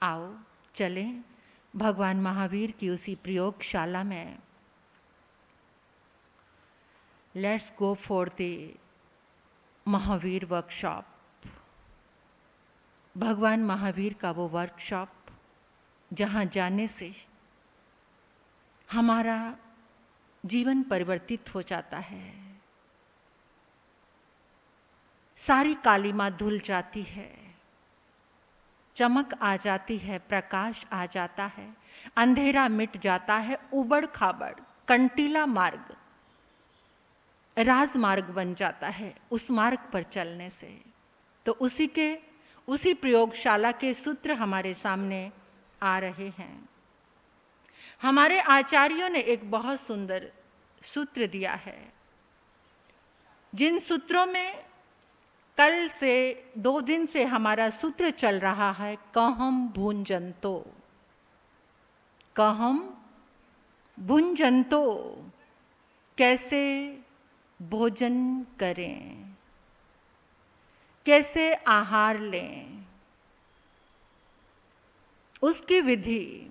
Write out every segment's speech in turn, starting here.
आओ चलें भगवान महावीर की उसी प्रयोगशाला में। Let's go for the Mahavir workshop. भगवान महावीर का वो वर्कशॉप जहाँ जाने से हमारा जीवन परिवर्तित हो जाता है, सारी कालिमा धुल जाती है, चमक आ जाती है, प्रकाश आ जाता है, अंधेरा मिट जाता है, उबड़ खाबड़ कंटीला मार्ग राजमार्ग बन जाता है उस मार्ग पर चलने से। तो उसी प्रयोगशाला के सूत्र हमारे सामने आ रहे हैं। हमारे आचार्यों ने एक बहुत सुंदर सूत्र दिया है, जिन सूत्रों में कल से 2 दिन से हमारा सूत्र चल रहा है, कहम भुंजंतो। कहम भुंजंतो, कैसे भोजन करें, कैसे आहार लें, उसकी विधि,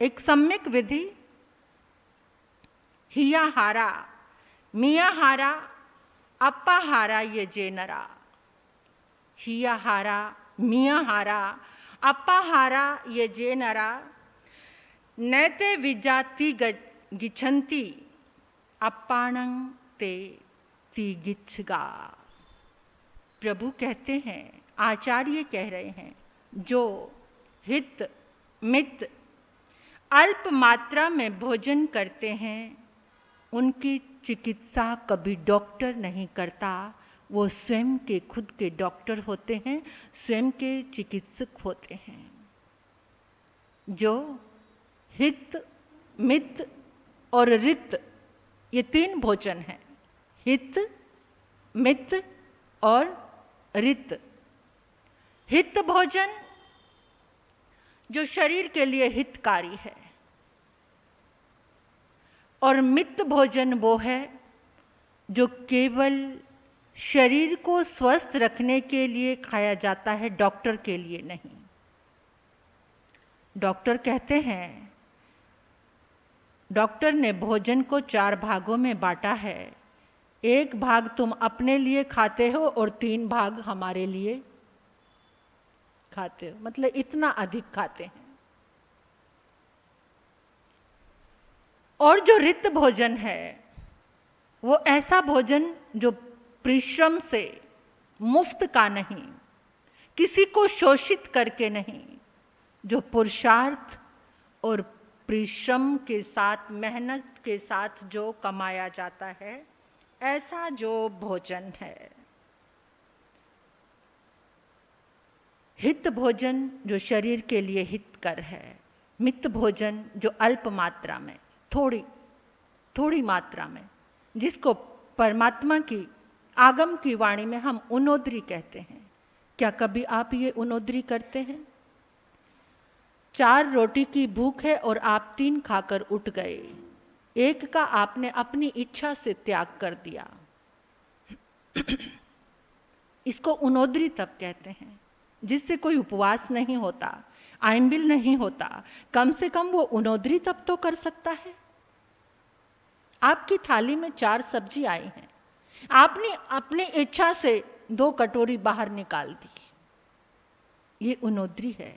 एक सम्यक विधि। हियाहारा, मियाहारा, अप्पाहारा ये जेनरा। हियाहारा, मियाहारा, अप्पाहारा ये जेनरा। नैते विजाति गिच्छन्ति अप्पाणं ते तिगिच्छगा। प्रभु कहते हैं, आचार्य कह रहे हैं, जो हित मित अल्प मात्रा में भोजन करते हैं उनकी चिकित्सा कभी डॉक्टर नहीं करता। वो स्वयं के खुद के डॉक्टर होते हैं, स्वयं के चिकित्सक होते हैं। जो हित मित और रित, ये 3 भोजन हैं, हित मित और रित। हित भोजन जो शरीर के लिए हितकारी है, और मित भोजन वो है जो केवल शरीर को स्वस्थ रखने के लिए खाया जाता है, डॉक्टर के लिए नहीं। डॉक्टर कहते हैं, डॉक्टर ने भोजन को 4 भागों में बांटा है। 1 भाग तुम अपने लिए खाते हो और 3 भाग हमारे लिए खाते हो, मतलब इतना अधिक खाते हैं। और जो रित भोजन है वो ऐसा भोजन जो परिश्रम से, मुफ्त का नहीं, किसी को शोषित करके नहीं, जो पुरुषार्थ और परिश्रम के साथ, मेहनत के साथ जो कमाया जाता है, ऐसा जो भोजन है। हित भोजन जो शरीर के लिए हितकर है, मित भोजन जो अल्प मात्रा में, थोड़ी मात्रा में, जिसको परमात्मा की आगम की वाणी में हम उनोद्री कहते हैं। क्या कभी आप ये उनोद्री करते हैं? 4 रोटी की भूख है और आप 3 खाकर उठ गए, 1 का आपने अपनी इच्छा से त्याग कर दिया। इसको उनोद्री तब कहते हैं जिससे कोई उपवास नहीं होता, आइंबिल नहीं होता। कम से कम वो उनोद्री तब तो कर सकता है। आपकी थाली में 4 सब्जी आई हैं, आपने अपनी इच्छा से 2 कटोरी बाहर निकाल दी, ये उनोद्री है।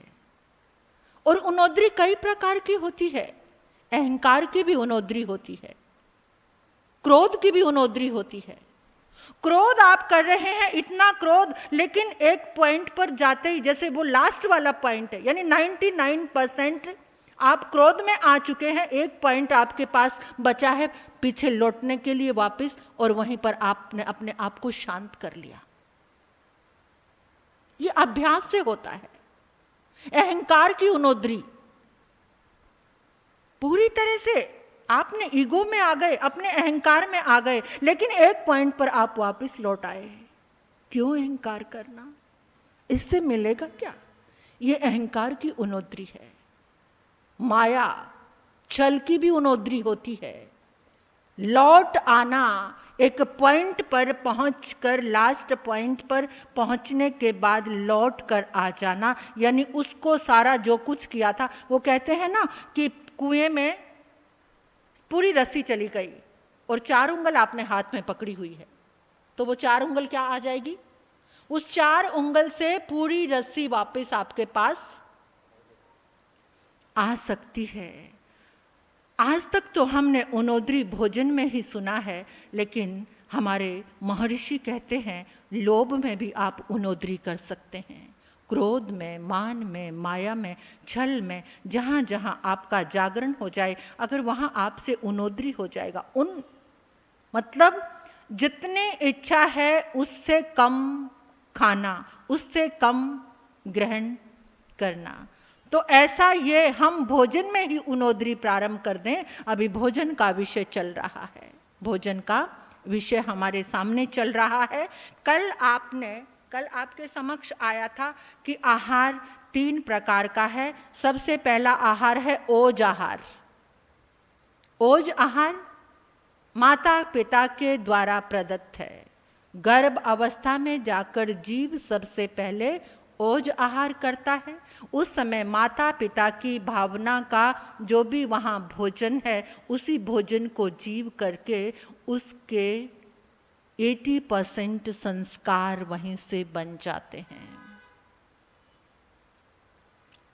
और उनोद्री कई प्रकार की होती है। अहंकार की भी उनोद्री होती है, क्रोध की भी उनोद्री होती है। क्रोध आप कर रहे हैं, इतना क्रोध, लेकिन एक पॉइंट पर जाते ही, जैसे वो लास्ट वाला पॉइंट है, यानी 99% आप क्रोध में आ चुके हैं, 1 पॉइंट आपके पास बचा है पीछे लौटने के लिए वापस, और वहीं पर आपने अपने आप को शांत कर लिया। ये अभ्यास से होता है। अहंकार की उनोद्री पूरी तरह से आपने ईगो में आ गए, अपने अहंकार में आ गए, लेकिन एक पॉइंट पर आप वापस लौट आए। क्यों अहंकार करना? इससे मिलेगा क्या? ये अहंकार की उनोद्री है। माया, छल की भी उनोद्री होती है। लौट आना, एक पॉइंट पर पहुंचकर, लास्ट पॉइंट पर पहुंचने के बाद लौट कर आ जाना, यानी उसको सारा जो कुछ किया था, वो कहते हैं ना कि कुएं में पूरी रस्सी चली गई और 4 उंगल आपने हाथ में पकड़ी हुई है, तो वो 4 उंगल क्या आ जाएगी? उस 4 उंगल से पूरी रस्सी वापस आपके पास आ सकती है। आज तक तो हमने उनोद्री भोजन में ही सुना है, लेकिन हमारे महर्षि कहते हैं लोभ में भी आप उनोद्री कर सकते हैं, क्रोध में, मान में, माया में, छल में, जहाँ जहाँ आपका जागरण हो जाए, अगर वहाँ आपसे उनोद्री हो जाएगा, मतलब जितने इच्छा है उससे कम खाना, उससे कम ग्रहण करना। तो ऐसा ये हम भोजन में ही उनोद्री प्रारंभ कर दें। अभी भोजन का विषय चल रहा है, भोजन का विषय हमारे सामने चल रहा है। कल आपके समक्ष आया था कि आहार 3 प्रकार का है। सबसे पहला आहार है ओज आहार। ओज आहार माता पिता के द्वारा प्रदत्त है। गर्भ अवस्था में जाकर जीव सबसे पहले ओज आहार करता है। उस समय माता पिता की भावना का जो भी वहाँ भोजन है, उसी भोजन को जीव करके उसके 80% संस्कार वहीं से बन जाते हैं।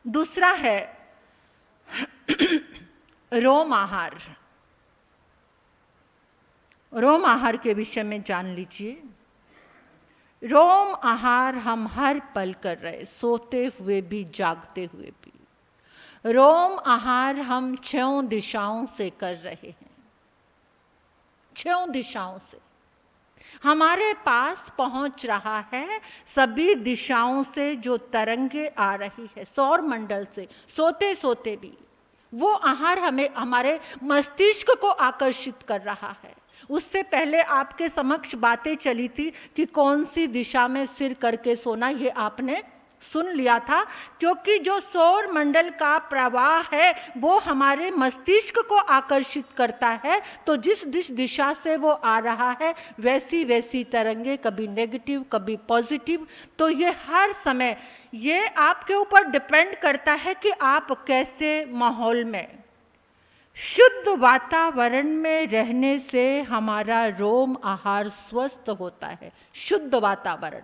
दूसरा है रोम आहार। रोम आहार के विषय में जान लीजिए। रोम आहार हम हर पल कर रहे, सोते हुए भी, जागते हुए भी। रोम आहार हम 6 दिशाओं से कर रहे हैं। 6 दिशाओं से हमारे पास पहुंच रहा है, सभी दिशाओं से जो तरंगे आ रही है, सौर मंडल से, सोते सोते भी वो आहार हमें, हमारे मस्तिष्क को आकर्षित कर रहा है। उससे पहले आपके समक्ष बातें चली थी कि कौन सी दिशा में सिर करके सोना, ये आपने सुन लिया था, क्योंकि जो सौर मंडल का प्रवाह है वो हमारे मस्तिष्क को आकर्षित करता है। तो जिस दिशा से वो आ रहा है वैसी वैसी तरंगे, कभी नेगेटिव कभी पॉजिटिव। तो ये हर समय ये आपके ऊपर डिपेंड करता है कि आप कैसे माहौल में, शुद्ध वातावरण में रहने से हमारा रोम आहार स्वस्थ होता है। शुद्ध वातावरण,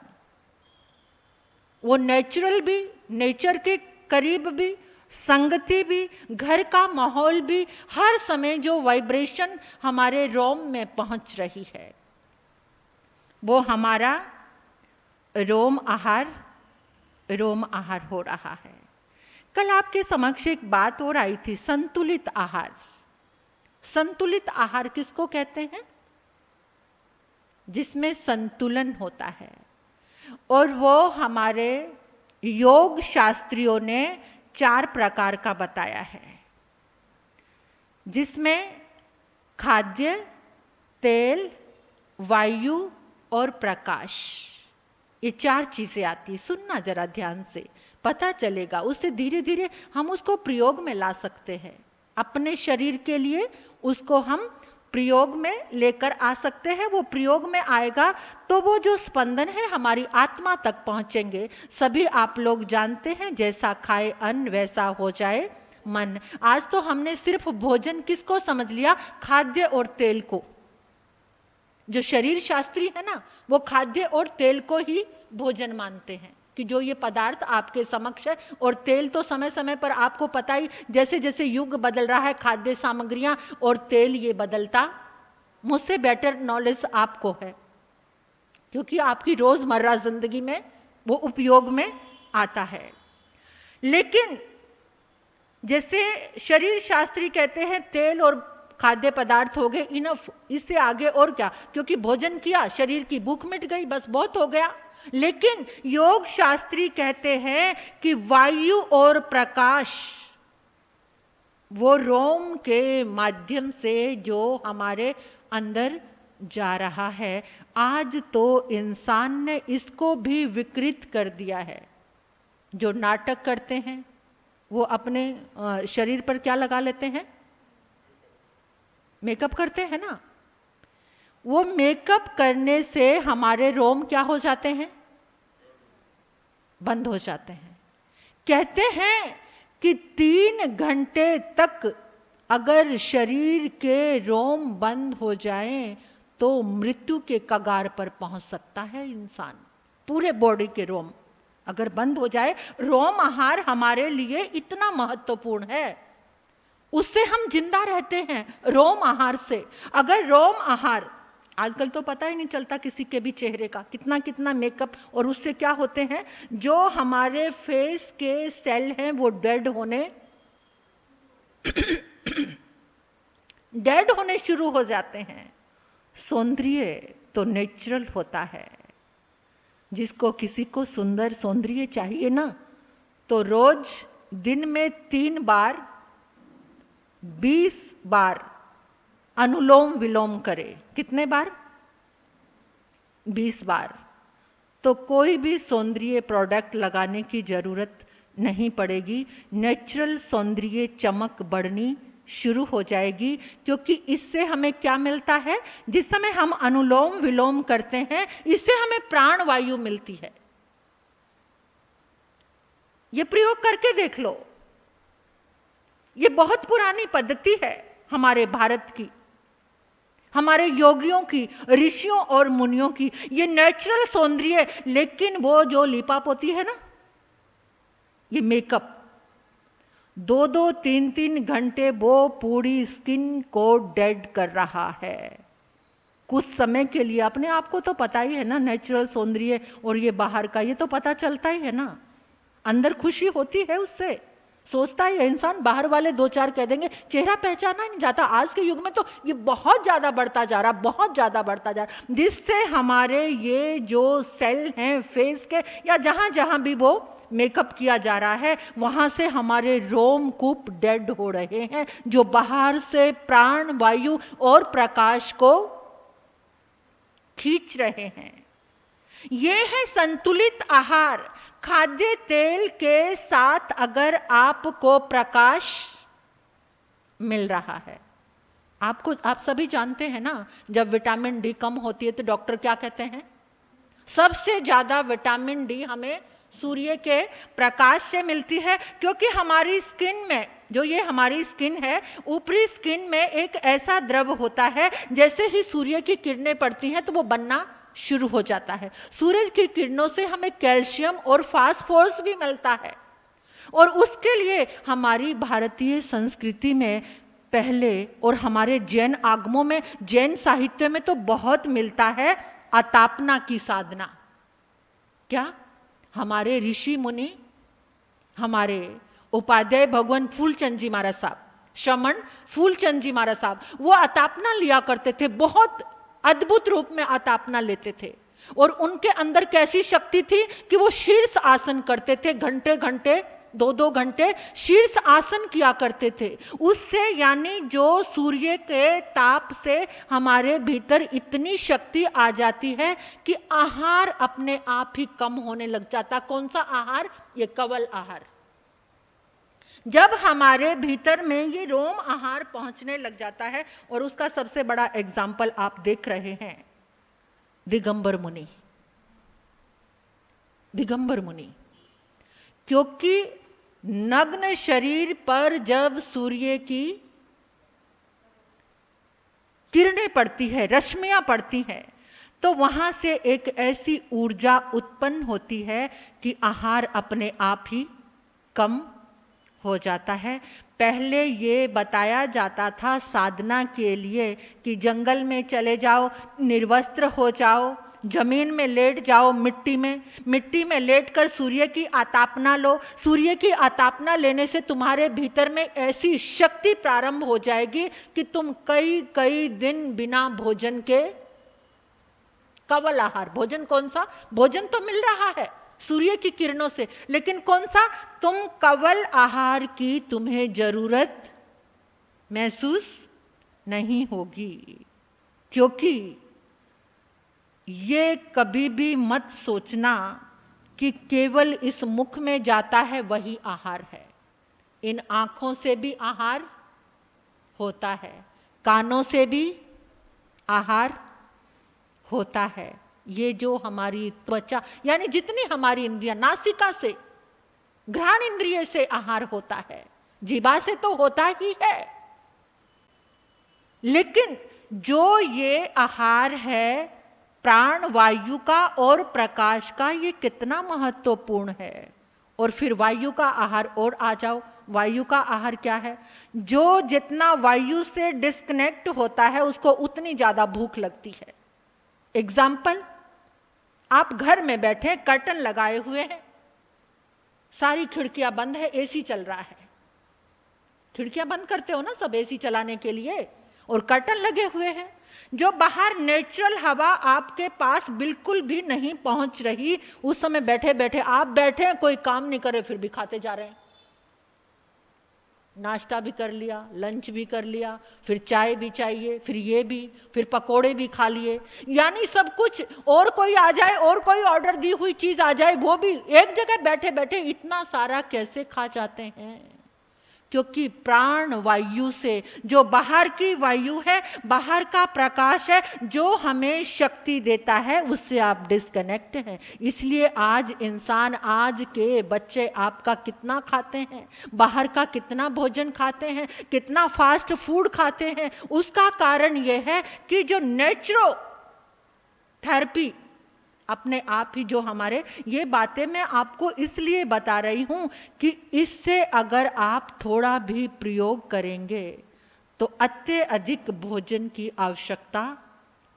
वो नेचुरल भी, नेचर के करीब भी, संगति भी, घर का माहौल भी, हर समय जो वाइब्रेशन हमारे रोम में पहुंच रही है वो हमारा रोम आहार हो रहा है। कल आपके समक्ष एक बात और आई थी, संतुलित आहार। संतुलित आहार किसको कहते हैं? जिसमें संतुलन होता है। और वो हमारे योग शास्त्रियों ने 4 प्रकार का बताया है, जिसमें खाद्य, तेल, वायु और प्रकाश, ये 4 चीजें आती। सुनना जरा ध्यान से, पता चलेगा, उससे धीरे धीरे हम उसको प्रयोग में ला सकते हैं। अपने शरीर के लिए उसको हम प्रयोग में लेकर आ सकते हैं। वो प्रयोग में आएगा तो वो जो स्पंदन है हमारी आत्मा तक पहुंचेंगे। सभी आप लोग जानते हैं, जैसा खाए अन्न वैसा हो जाए मन। आज तो हमने सिर्फ भोजन किसको समझ लिया? खाद्य और तेल को। जो शरीर शास्त्री है ना, वो खाद्य और तेल को ही भोजन मानते हैं, कि जो ये पदार्थ आपके समक्ष है। और तेल तो समय समय पर आपको पता ही, जैसे जैसे युग बदल रहा है, खाद्य सामग्रियां और तेल ये बदलता, मुझसे बेटर नॉलेज आपको है, क्योंकि आपकी रोजमर्रा जिंदगी में वो उपयोग में आता है। लेकिन जैसे शरीर शास्त्री कहते हैं तेल और खाद्य पदार्थ हो गए इनफ, इससे आगे और क्या, क्योंकि भोजन किया, शरीर की भूख मिट गई, बस बहुत हो गया। लेकिन योग शास्त्री कहते हैं कि वायु और प्रकाश, वो रोम के माध्यम से जो हमारे अंदर जा रहा है, आज तो इंसान ने इसको भी विकृत कर दिया है। जो नाटक करते हैं वो अपने शरीर पर क्या लगा लेते हैं? मेकअप करते हैं ना, वो मेकअप करने से हमारे रोम क्या हो जाते हैं? बंद हो जाते हैं। कहते हैं कि 3 घंटे तक अगर शरीर के रोम बंद हो जाएं तो मृत्यु के कगार पर पहुंच सकता है इंसान। पूरे बॉडी के रोम अगर बंद हो जाए, रोम आहार हमारे लिए इतना महत्वपूर्ण है, उससे हम जिंदा रहते हैं, रोम आहार से। अगर रोम आहार, आजकल तो पता ही नहीं चलता किसी के भी चेहरे का, कितना कितना मेकअप, और उससे क्या होते हैं, जो हमारे फेस के सेल हैं वो डेड होने शुरू हो जाते हैं। सौंदर्य तो नेचुरल होता है। जिसको किसी को सुंदर सौंदर्य चाहिए ना, तो रोज दिन में 3 बार 20 बार अनुलोम विलोम करे। कितने बार? 20 बार। तो कोई भी सौंदर्य प्रोडक्ट लगाने की जरूरत नहीं पड़ेगी। नेचुरल सौंदर्य चमक बढ़नी शुरू हो जाएगी, क्योंकि इससे हमें क्या मिलता है? जिस समय हम अनुलोम विलोम करते हैं, इससे हमें प्राण वायु मिलती है। ये प्रयोग करके देख लो। ये बहुत पुरानी पद्धति है हमारे भारत की, हमारे योगियों की, ऋषियों और मुनियों की। ये नेचुरल सौंदर्य। लेकिन वो जो लिपापोती है ना, ये मेकअप, 2-2, 3-3 घंटे वो पूरी स्किन को डेड कर रहा है। कुछ समय के लिए, अपने आप को तो पता ही है ना, नेचुरल सौंदर्य और ये बाहर का, ये तो पता चलता ही है ना। अंदर खुशी होती है उससे, सोचता ही है इंसान। बाहर वाले 2-4 कह देंगे, चेहरा पहचाना नहीं जाता। आज के युग में तो ये बहुत ज्यादा बढ़ता जा रहा, बहुत ज्यादा बढ़ता जा रहा, जिससे हमारे ये जो सेल हैं फेस के, या जहां जहां भी वो मेकअप किया जा रहा है, वहां से हमारे रोमकूप डेड हो रहे हैं, जो बाहर से प्राण वायु और प्रकाश को खींच रहे हैं। ये है संतुलित आहार। खाद्य तेल के साथ अगर आपको प्रकाश मिल रहा है, आप सभी जानते हैं ना, जब विटामिन डी कम होती है तो डॉक्टर क्या कहते हैं? सबसे ज्यादा विटामिन डी हमें सूर्य के प्रकाश से मिलती है, क्योंकि हमारी स्किन में, जो ये हमारी स्किन है, ऊपरी स्किन में एक ऐसा द्रव होता है, जैसे ही सूर्य की किरणें पड़ती हैं तो वो बनना शुरू हो जाता है। सूरज की किरणों से हमें कैल्शियम और फास्फोरस भी मिलता है, और उसके लिए हमारी भारतीय संस्कृति में पहले, और हमारे जैन आगमों में, जैन साहित्य में तो बहुत मिलता है अतापना की साधना। क्या? हमारे ऋषि मुनि, हमारे उपाध्याय भगवान फूलचंद जी महाराज साहब, श्रमण फूलचंद जी महाराज साहब, वो अतापना लिया करते थे, बहुत अद्भुत रूप में अतापना लेते थे। और उनके अंदर कैसी शक्ति थी कि वो शीर्ष आसन करते थे, घंटे घंटे, 2-2 घंटे शीर्ष आसन किया करते थे। उससे, यानी जो सूर्य के ताप से हमारे भीतर इतनी शक्ति आ जाती है कि आहार अपने आप ही कम होने लग जाता। कौन सा आहार? ये कवल आहार। जब हमारे भीतर में ये रोम आहार पहुंचने लग जाता है, और उसका सबसे बड़ा एग्जाम्पल आप देख रहे हैं, दिगंबर मुनि। दिगंबर मुनि, क्योंकि नग्न शरीर पर जब सूर्य की किरणें पड़ती है, रश्मियां पड़ती हैं, तो वहां से एक ऐसी ऊर्जा उत्पन्न होती है कि आहार अपने आप ही कम हो जाता है। पहले ये बताया जाता था साधना के लिए कि जंगल में चले जाओ, निर्वस्त्र हो जाओ, जमीन में लेट जाओ, मिट्टी में लेटकर सूर्य की आतापना लो। सूर्य की आतापना लेने से तुम्हारे भीतर में ऐसी शक्ति प्रारंभ हो जाएगी कि तुम कई कई दिन बिना भोजन के, कवल आहार, भोजन कौन सा? भोजन तो मिल रहा है सूर्य की किरणों से, लेकिन कौन सा? तुम कवल आहार की तुम्हें जरूरत महसूस नहीं होगी। क्योंकि ये कभी भी मत सोचना कि केवल इस मुख में जाता है वही आहार है। इन आंखों से भी आहार होता है, कानों से भी आहार होता है। ये जो हमारी त्वचा यानी जितनी हमारी इंद्रियां, नासिका से, घ्राण इंद्रिय से आहार होता है, जीवा से तो होता ही है, लेकिन जो ये आहार है प्राण वायु का और प्रकाश का, ये कितना महत्वपूर्ण है। और फिर वायु का आहार और आ जाओ, वायु का आहार क्या है? जो जितना वायु से डिस्कनेक्ट होता है उसको उतनी ज्यादा भूख लगती है। एग्जाम्पल, आप घर में बैठे, कर्टन लगाए हुए हैं, सारी खिड़कियां बंद है, एसी चल रहा है। खिड़कियां बंद करते हो ना सब एसी चलाने के लिए, और कर्टन लगे हुए हैं। जो बाहर नेचुरल हवा आपके पास बिल्कुल भी नहीं पहुंच रही, उस समय बैठे बैठे आप बैठे हैं, कोई काम नहीं कर रहे, फिर भी खाते जा रहे हैं। नाश्ता भी कर लिया, लंच भी कर लिया, फिर चाय भी चाहिए, फिर ये भी, फिर पकोड़े भी खा लिए, यानी सब कुछ। और कोई आ जाए और कोई ऑर्डर दी हुई चीज आ जाए, वो भी एक जगह बैठे बैठे इतना सारा कैसे खा जाते हैं? क्योंकि प्राण वायु से, जो बाहर की वायु है, बाहर का प्रकाश है, जो हमें शक्ति देता है, उससे आप डिस्कनेक्ट हैं। इसलिए आज इंसान, आज के बच्चे आपका कितना खाते हैं, बाहर का कितना भोजन खाते हैं, कितना फास्ट फूड खाते हैं, उसका कारण यह है कि जो नेचुरो थेरेपी अपने आप ही, जो हमारे, ये बातें मैं आपको इसलिए बता रही हूं कि इससे अगर आप थोड़ा भी प्रयोग करेंगे तो अत्यधिक भोजन की आवश्यकता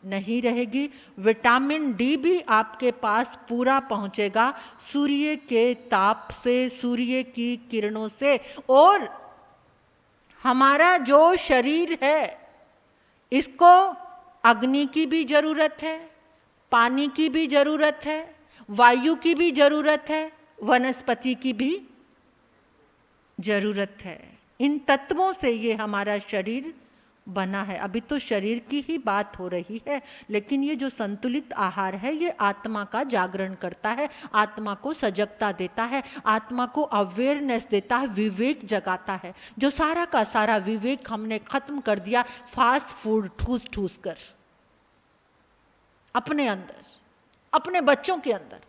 नहीं रहेगी। विटामिन डी भी आपके पास पूरा पहुंचेगा सूर्य के ताप से, सूर्य की किरणों से। और हमारा जो शरीर है, इसको अग्नि की भी जरूरत है, पानी की भी जरूरत है, वायु की भी जरूरत है, वनस्पति की भी जरूरत है। इन तत्वों से ये हमारा शरीर बना है। अभी तो शरीर की ही बात हो रही है, लेकिन ये जो संतुलित आहार है, ये आत्मा का जागरण करता है, आत्मा को सजगता देता है, आत्मा को अवेयरनेस देता है, विवेक जगाता है। जो सारा का सारा विवेक हमने खत्म कर दिया फास्ट फूड ठूस ठूस कर, अपने अंदर, अपने बच्चों के अंदर।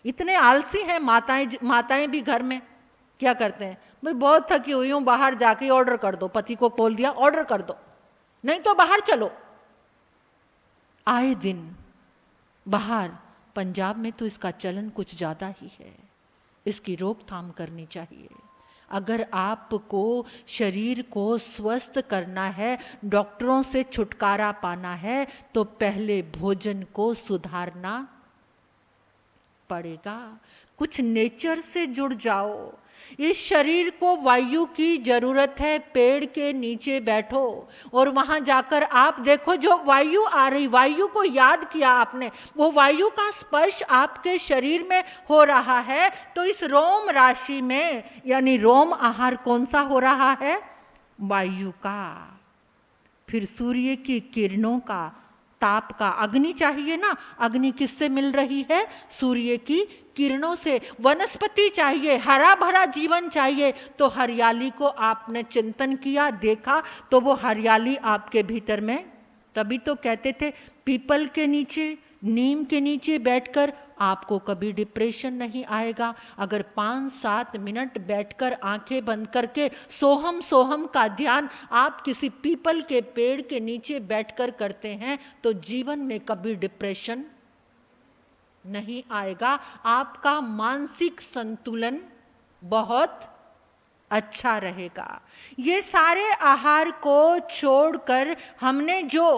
इतने आलसी हैं माताएं भी घर में क्या करते हैं, भाई बहुत थकी हुई हूं, बाहर जाके ऑर्डर कर दो, पति को बोल दिया ऑर्डर कर दो, नहीं तो बाहर चलो। आए दिन बाहर, पंजाब में तो इसका चलन कुछ ज्यादा ही है, इसकी रोकथाम करनी चाहिए। अगर आपको शरीर को स्वस्थ करना है, डॉक्टरों से छुटकारा पाना है, तो पहले भोजन को सुधारना पड़ेगा। कुछ नेचर से जुड़ जाओ। इस शरीर को वायु की जरूरत है, पेड़ के नीचे बैठो और वहां जाकर आप देखो जो वायु आ रही, वायु को याद किया आपने, वो वायु का स्पर्श आपके शरीर में हो रहा है, तो इस रोम राशि में, यानी रोम आहार कौन सा हो रहा है? वायु का। फिर सूर्य की किरणों का, ताप का। अग्नि चाहिए ना, अग्नि किससे मिल रही है? सूर्य की किरणों से। वनस्पति चाहिए, हरा भरा जीवन चाहिए, तो हरियाली को आपने चिंतन किया, देखा, तो वो हरियाली आपके भीतर में। तभी तो कहते थे पीपल के नीचे, नीम के नीचे बैठकर आपको कभी डिप्रेशन नहीं आएगा। अगर 5-7 मिनट बैठकर आंखें बंद करके सोहम सोहम का ध्यान आप किसी पीपल के पेड़ के नीचे बैठकर करते हैं, तो जीवन में कभी डिप्रेशन नहीं आएगा। आपका मानसिक संतुलन बहुत अच्छा रहेगा। ये सारे आहार को छोड़कर हमने जो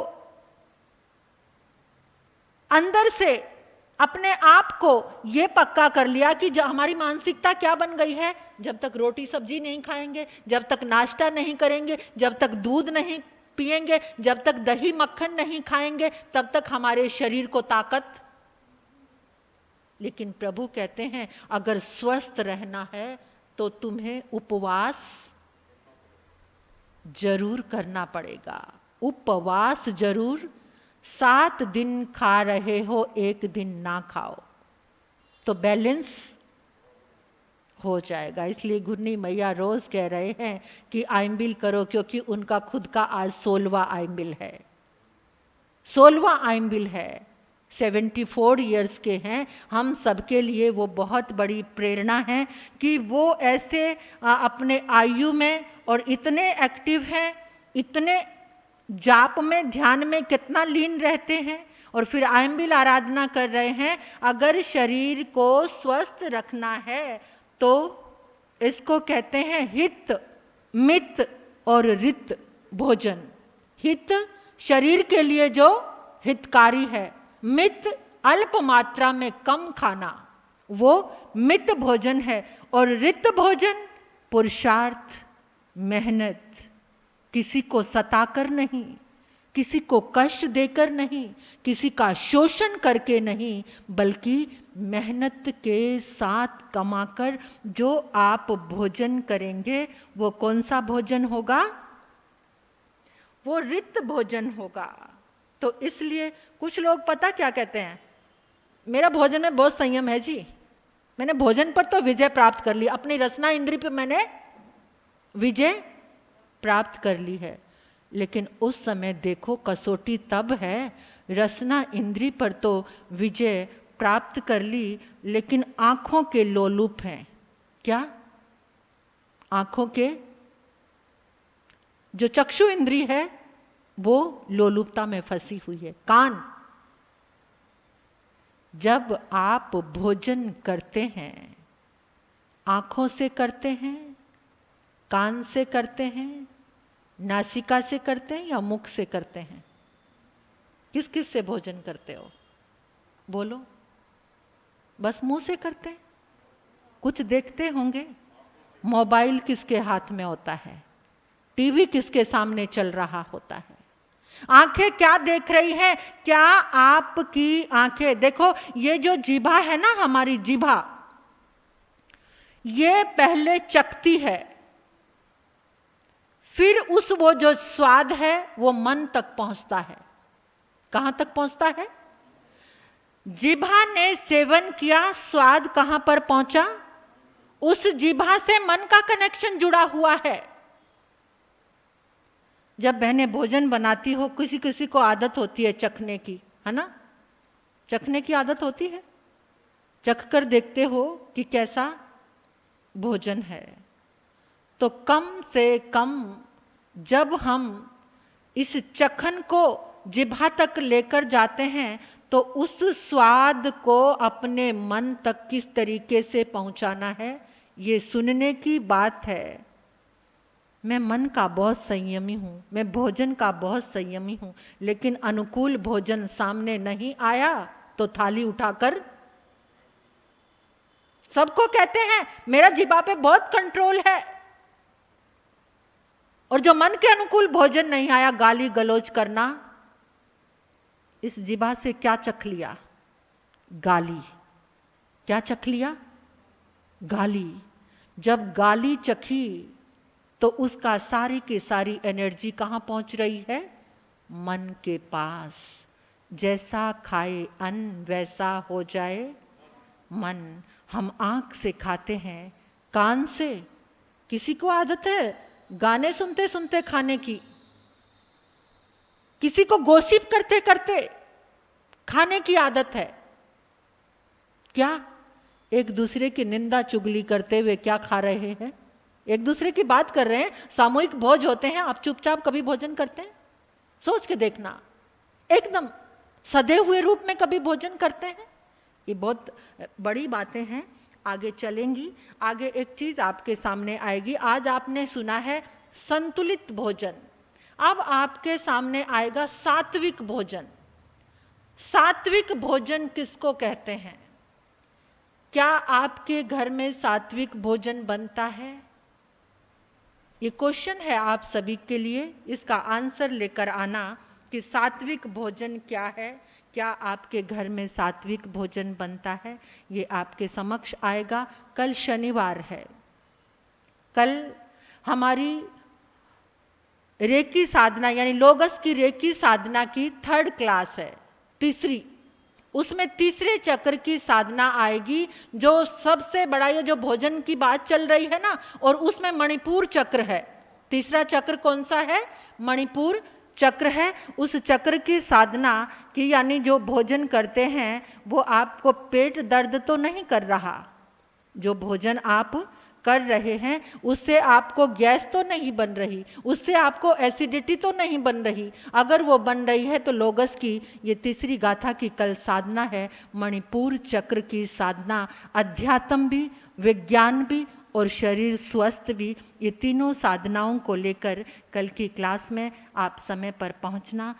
अंदर से अपने आप को ये पक्का कर लिया कि हमारी मानसिकता क्या बन गई है, जब तक रोटी सब्जी नहीं खाएंगे, जब तक नाश्ता नहीं करेंगे, जब तक दूध नहीं पिएंगे, जब तक दही मक्खन नहीं खाएंगे, तब तक हमारे शरीर को ताकत। लेकिन प्रभु कहते हैं अगर स्वस्थ रहना है तो तुम्हें उपवास जरूर करना पड़ेगा। उपवास जरूर। 7 दिन खा रहे हो, 1 दिन ना खाओ, तो बैलेंस हो जाएगा। इसलिए घुरनी मैया रोज कह रहे हैं कि आइंबिल करो, क्योंकि उनका खुद का आज 16वां आइंबिल है, 16वां आइंबिल है। 74 ईयर्स के हैं, हम सबके लिए वो बहुत बड़ी प्रेरणा है कि वो ऐसे अपने आयु में और इतने एक्टिव हैं, इतने जाप में, ध्यान में कितना लीन रहते हैं, और फिर आयम्बिल आराधना कर रहे हैं। अगर शरीर को स्वस्थ रखना है तो इसको कहते हैं हित, मित और रित भोजन। हित शरीर के लिए जो हितकारी है, मित अल्प मात्रा में कम खाना, वो मित भोजन है, और रित भोजन पुरुषार्थ, मेहनत, किसी को सताकर नहीं, किसी को कष्ट देकर नहीं, किसी का शोषण करके नहीं, बल्कि मेहनत के साथ कमाकर जो आप भोजन करेंगे वो कौन सा भोजन होगा? वो रित भोजन होगा। तो इसलिए कुछ लोग पता क्या कहते हैं, मेरा भोजन में बहुत संयम है जी, मैंने भोजन पर तो विजय प्राप्त कर ली, अपनी रसना इंद्रिय पर मैंने विजय प्राप्त कर ली है। लेकिन उस समय देखो कसौटी तब है, रसना इंद्रिय पर तो विजय प्राप्त कर ली, लेकिन आंखों के लोलुप हैं। क्या? आंखों के जो चक्षु इंद्रिय है वो लोलुपता में फंसी हुई है। कान, जब आप भोजन करते हैं आंखों से करते हैं, कान से करते हैं, नासिका से करते हैं या मुख से करते हैं? किस किस से भोजन करते हो? बोलो। बस मुंह से करते हैं? कुछ देखते होंगे, मोबाइल किसके हाथ में होता है, टीवी किसके सामने चल रहा होता है, आंखें क्या देख रही हैं? क्या आपकी आंखें, देखो ये जो जीभा है ना, हमारी जीभा, ये पहले चखती है, फिर वो जो स्वाद है वो मन तक पहुंचता है। कहां तक पहुंचता है? जिह्वा ने सेवन किया, स्वाद कहां पर पहुंचा? उस जिह्वा से मन का कनेक्शन जुड़ा हुआ है। जब बहनें भोजन बनाती हो, किसी किसी को आदत होती है चखने की, है ना? चखने की आदत होती है, चख कर देखते हो कि कैसा भोजन है। तो कम से कम जब हम इस चखन को जिह्वा तक लेकर जाते हैं तो उस स्वाद को अपने मन तक किस तरीके से पहुंचाना है, ये सुनने की बात है। मैं मन का बहुत संयमी हूं, मैं भोजन का बहुत संयमी हूं, लेकिन अनुकूल भोजन सामने नहीं आया तो थाली उठाकर सबको कहते हैं मेरा जिह्वा पे बहुत कंट्रोल है, और जो मन के अनुकूल भोजन नहीं आया, गाली गलौज करना। इस जिह्वा से क्या चख लिया? गाली। क्या चख लिया? गाली। जब गाली चखी तो उसका सारी की सारी एनर्जी कहां पहुंच रही है? मन के पास। जैसा खाए अन्न वैसा हो जाए मन। हम आंख से खाते हैं, कान से। किसी को आदत है गाने सुनते सुनते खाने की, किसी को गॉसिप करते करते खाने की आदत है। क्या? एक दूसरे की निंदा चुगली करते हुए क्या खा रहे हैं? एक दूसरे की बात कर रहे हैं। सामूहिक भोज होते हैं, आप चुपचाप कभी भोजन करते हैं? सोच के देखना, एकदम सधे हुए रूप में कभी भोजन करते हैं? ये बहुत बड़ी बातें हैं, आगे चलेंगी। आगे एक चीज आपके सामने आएगी। आज आपने सुना है संतुलित भोजन, अब आपके सामने आएगा सात्विक भोजन। सात्विक भोजन किसको कहते हैं? क्या आपके घर में सात्विक भोजन बनता है? ये क्वेश्चन है आप सभी के लिए, इसका आंसर लेकर आना कि सात्विक भोजन क्या है। क्या आपके घर में सात्विक भोजन बनता है? ये आपके समक्ष आएगा। कल शनिवार है, कल हमारी रेकी साधना यानी लोगस की रेकी साधना की 3rd क्लास है, तीसरी। उसमें तीसरे चक्र की साधना आएगी, जो सबसे बड़ा, ये जो भोजन की बात चल रही है ना, और उसमें मणिपुर चक्र है। तीसरा चक्र कौन सा है? मणिपुर चक्र है। उस चक्र की साधना कि यानी जो भोजन करते हैं वो आपको पेट दर्द तो नहीं कर रहा, जो भोजन आप कर रहे हैं उससे आपको गैस तो नहीं बन रही, उससे आपको एसिडिटी तो नहीं बन रही। अगर वो बन रही है तो लोगस की ये तीसरी गाथा की कल साधना है, मणिपुर चक्र की साधना, अध्यात्म भी, विज्ञान भी और शरीर स्वस्थ भी, ये तीनों साधनाओं को लेकर कल की क्लास में आप समय पर पहुंचना।